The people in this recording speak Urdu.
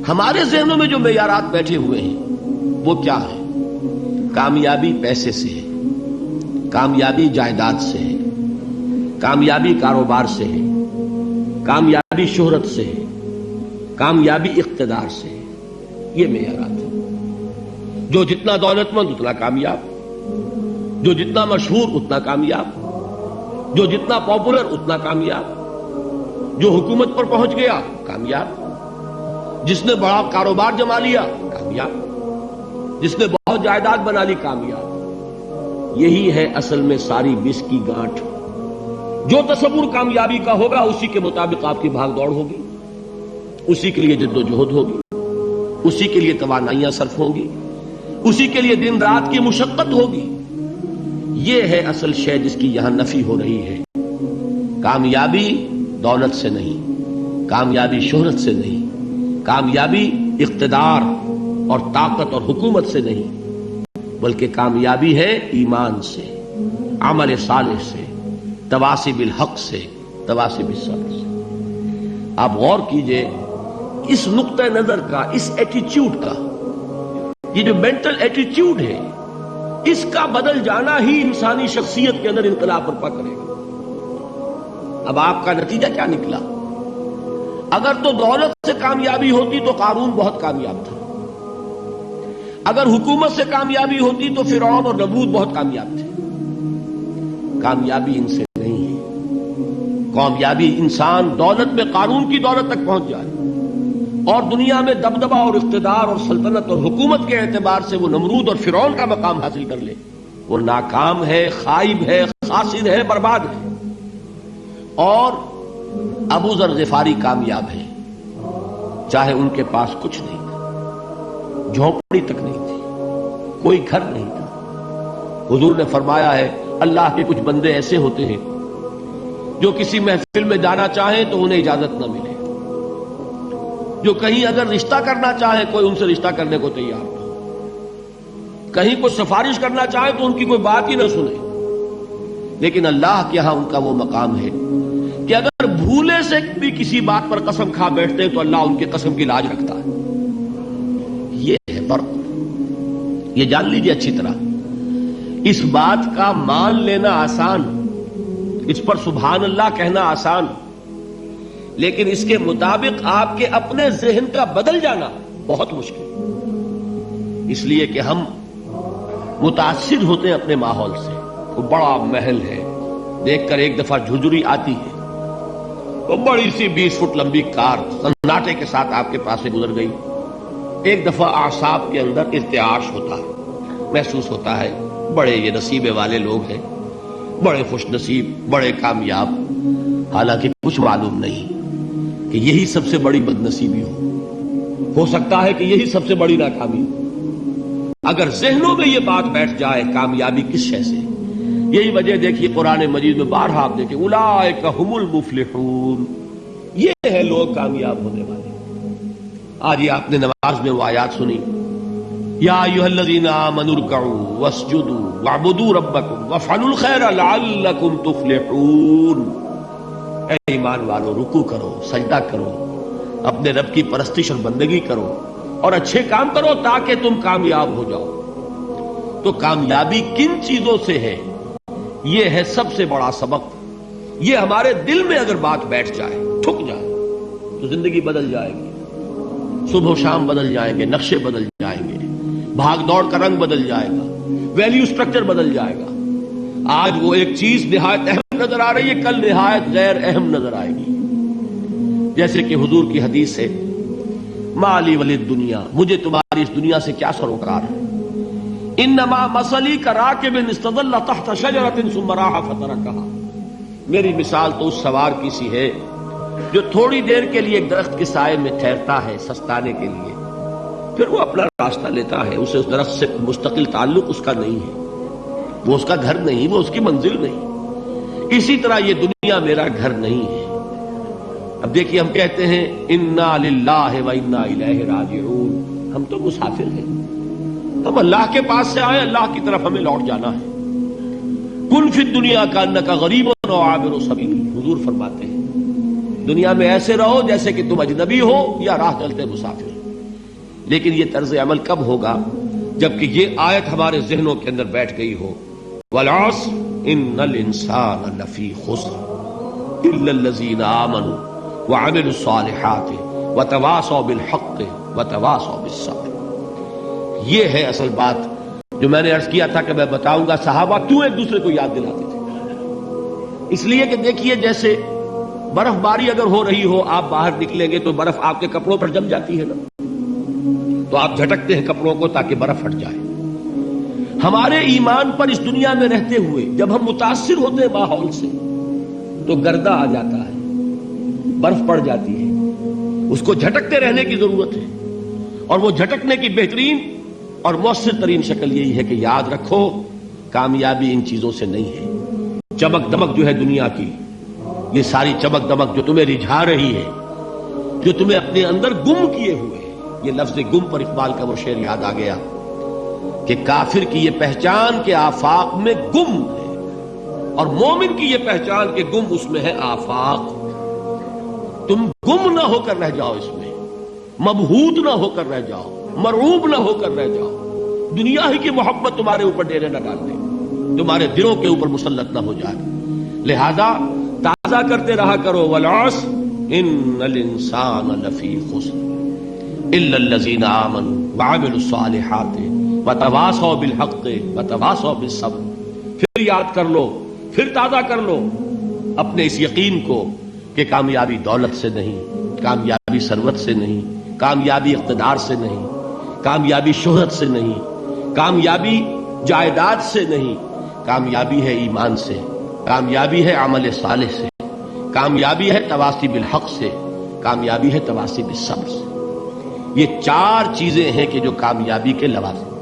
ہمارے ذہنوں میں جو معیارات بیٹھے ہوئے ہیں وہ کیا ہے؟ کامیابی پیسے سے ہے، کامیابی جائیداد سے ہے، کامیابی کاروبار سے ہے، کامیابی شہرت سے ہے، کامیابی اقتدار سے ہے. یہ معیارات ہیں. جو جتنا دولت مند اتنا کامیاب، جو جتنا مشہور اتنا کامیاب، جو جتنا پاپولر اتنا کامیاب، جو حکومت پر پہنچ گیا کامیاب، جس نے بڑا کاروبار جما لیا کامیاب، جس نے بہت جائیداد بنا لی کامیاب. یہی ہے اصل میں ساری بس کی گانٹھ. جو تصور کامیابی کا ہوگا اسی کے مطابق آپ کی بھاگ دوڑ ہوگی، اسی کے لیے جد و جہد ہوگی، اسی کے لیے توانائیاں صرف ہوں گی، اسی کے لیے دن رات کی مشقت ہوگی. یہ ہے اصل شے جس کی یہاں نفی ہو رہی ہے. کامیابی دولت سے نہیں، کامیابی شہرت سے نہیں، کامیابی اقتدار اور طاقت اور حکومت سے نہیں، بلکہ کامیابی ہے ایمان سے، عمل صالح سے، تواصی بالحق سے، تواصی بالصبر سے. آپ غور کیجئے اس نقطہ نظر کا، اس ایٹیچیوڈ کا، یہ جو مینٹل ایٹیچیوڈ ہے اس کا بدل جانا ہی انسانی شخصیت کے اندر انقلاب برپا کرے گا. اب آپ کا نتیجہ کیا نکلا؟ اگر تو دولت سے کامیابی ہوتی تو قارون بہت کامیاب تھا، اگر حکومت سے کامیابی ہوتی تو فرعون اور نمرود بہت کامیاب تھے. کامیابی ان سے نہیں ہے. کامیابی انسان دولت میں قارون کی دولت تک پہنچ جائے اور دنیا میں دبدبہ اور اقتدار اور سلطنت اور حکومت کے اعتبار سے وہ نمرود اور فرعون کا مقام حاصل کر لے، وہ ناکام ہے، خائب ہے، خاسر ہے، برباد ہے. اور ابو ذر غفاری کامیاب ہے، چاہے ان کے پاس کچھ نہیں تھا، جھونپڑی تک نہیں تھی، کوئی گھر نہیں تھا. حضور نے فرمایا ہے اللہ کے کچھ بندے ایسے ہوتے ہیں جو کسی محفل میں جانا چاہیں تو انہیں اجازت نہ ملے، جو کہیں اگر رشتہ کرنا چاہے کوئی ان سے رشتہ کرنے کو تیار نہ، کہیں کوئی سفارش کرنا چاہے تو ان کی کوئی بات ہی نہ سنے. لیکن اللہ کے ہاں ان کا وہ مقام ہے کہ اگر بھولے سے بھی کسی بات پر قسم کھا بیٹھتے ہیں تو اللہ ان کے قسم کی لاج رکھتا ہے. یہ ہے فرق. یہ جان لیجیے اچھی طرح. اس بات کا مان لینا آسان، اس پر سبحان اللہ کہنا آسان، لیکن اس کے مطابق آپ کے اپنے ذہن کا بدل جانا بہت مشکل. اس لیے کہ ہم متاثر ہوتے ہیں اپنے ماحول سے. وہ بڑا محل ہے، دیکھ کر ایک دفعہ جھجری آتی ہے، وہ بڑی سی 20 فٹ لمبی کار سناٹے کے ساتھ آپ کے پاس سے گزر گئی. ایک دفعہ اعصاب کے اندر ارتعاش ہوتا ہے، محسوس ہوتا ہے بڑے یہ نصیبے والے لوگ ہیں، بڑے خوش نصیب، بڑے کامیاب. حالانکہ کچھ معلوم نہیں کہ یہی سب سے بڑی بد نصیبی ہو سکتا ہے کہ یہی سب سے بڑی ناکامی ہو. اگر ذہنوں میں یہ بات بیٹھ جائے کامیابی کس شے سے. یہی وجہ دیکھیے قرآن مجید میں بارہا آپ دیکھیں اولئک ھم المفلحون، یہ ہے لوگ کامیاب ہونے والے. آج یہ آپ نے نماز میں وہ آیات سنی، یا ایھا الذین آمنوا ارکعوا واسجدوا واعبدوا ربکم وافعلوا الخیر لعلکم تفلحون. اے ایمان والو، رکوع کرو، سجدہ کرو، اپنے رب کی پرستش اور بندگی کرو اور اچھے کام کرو تاکہ تم کامیاب ہو جاؤ. تو کامیابی کن چیزوں سے ہے؟ یہ ہے سب سے بڑا سبق. یہ ہمارے دل میں اگر بات بیٹھ جائے، ٹھک جائے، تو زندگی بدل جائے گی. صبح و شام بدل جائیں گے، نقشے بدل جائیں گے، بھاگ دوڑ کا رنگ بدل جائے گا، ویلیو سٹرکچر بدل جائے گا. آج وہ ایک چیز نہایت اہم نظر آ رہی ہے، کل نہایت غیر اہم نظر آئے گی. جیسے کہ حضور کی حدیث ہے مالی ولد دنیا، مجھے تمہاری اس دنیا سے کیا سروکار ہے. انما مثلی کراکب استظل تحت شجرۃ ثم راح فترکها، میری مثال تو اس سوار کی سی ہے جو تھوڑی دیر کے لیے ایک درخت کے سائے میں ٹھہرتا ہے سستانے کے لیے، پھر وہ اپنا راستہ لیتا ہے. اسے اس درخت سے مستقل تعلق اس کا نہیں ہے، وہ اس کا گھر نہیں، وہ اس کی منزل نہیں. اسی طرح یہ دنیا میرا گھر نہیں ہے. اب دیکھیے ہم کہتے ہیں انا للہ و انا الیہ راجعون، ہم تو مسافر ہیں، ہم اللہ کے پاس سے آئے، اللہ کی طرف ہمیں لوٹ جانا ہے. کن فی الدنیا کانک غریب و عابر سبیل، حضور فرماتے ہیں دنیا میں ایسے رہو جیسے کہ تم اجنبی ہو یا راہ چلتے مسافر. لیکن یہ طرز عمل کب ہوگا؟ جبکہ یہ آیت ہمارے ذہنوں کے اندر بیٹھ گئی ہو، والعصر ان الانسان لفی خسر الا الذین آمنوا وعملوا الصالحات وتواصوا بالحق وتواصوا بالصبر۔ یہ ہے اصل بات جو میں نے عرض کیا تھا کہ میں بتاؤں گا صحابہ کیوں ایک دوسرے کو یاد دلاتے تھے۔ اس لیے کہ دیکھیے جیسے برف باری اگر ہو رہی ہو، آپ باہر نکلیں گے تو برف آپ کے کپڑوں پر جم جاتی ہے نا، تو آپ جھٹکتے ہیں کپڑوں کو تاکہ برف ہٹ جائے۔ ہمارے ایمان پر اس دنیا میں رہتے ہوئے جب ہم متاثر ہوتے ہیں ماحول سے تو گردہ آ جاتا ہے، برف پڑ جاتی ہے، اس کو جھٹکتے رہنے کی ضرورت ہے۔ اور وہ جھٹکنے کی بہترین اور مؤثر ترین شکل یہی ہے کہ یاد رکھو کامیابی ان چیزوں سے نہیں ہے۔ چمک دمک جو ہے دنیا کی، یہ ساری چمک دمک جو تمہیں رجھا رہی ہے، جو تمہیں اپنے اندر گم کیے ہوئے، یہ لفظ گم پر اقبال کا وہ شعر یاد آ گیا کہ کافر کی یہ پہچان کے آفاق میں گم ہے، اور مومن کی یہ پہچان کے گم اس میں ہے آفاق۔ تم گم نہ ہو کر رہ جاؤ، اس میں مبہوت نہ ہو کر رہ جاؤ، مرعوب نہ ہو کر رہ جاؤ، دنیا ہی کی محبت تمہارے اوپر ڈیرے نہ ڈال دے، تمہارے دلوں کے اوپر مسلط نہ ہو جائے۔ لہذا تازہ کرتے رہا کرو، والعصر ان الانسان لفی خسر الا الذین آمنوا وعملوا الصالحات وتواصوا بالحق وتواصوا بالصبر۔ پھر یاد کر لو، پھر تازہ کر لو اپنے اس یقین کو کہ کامیابی دولت سے نہیں، کامیابی ثروت سے نہیں، کامیابی اقتدار سے نہیں، کامیابی شہرت سے نہیں، کامیابی جائیداد سے نہیں، کامیابی ہے ایمان سے، کامیابی ہے عمل صالح سے، کامیابی ہے تواصی بالحق سے، کامیابی ہے تواصی بالصبر سے۔ یہ چار چیزیں ہیں کہ جو کامیابی کے لوازم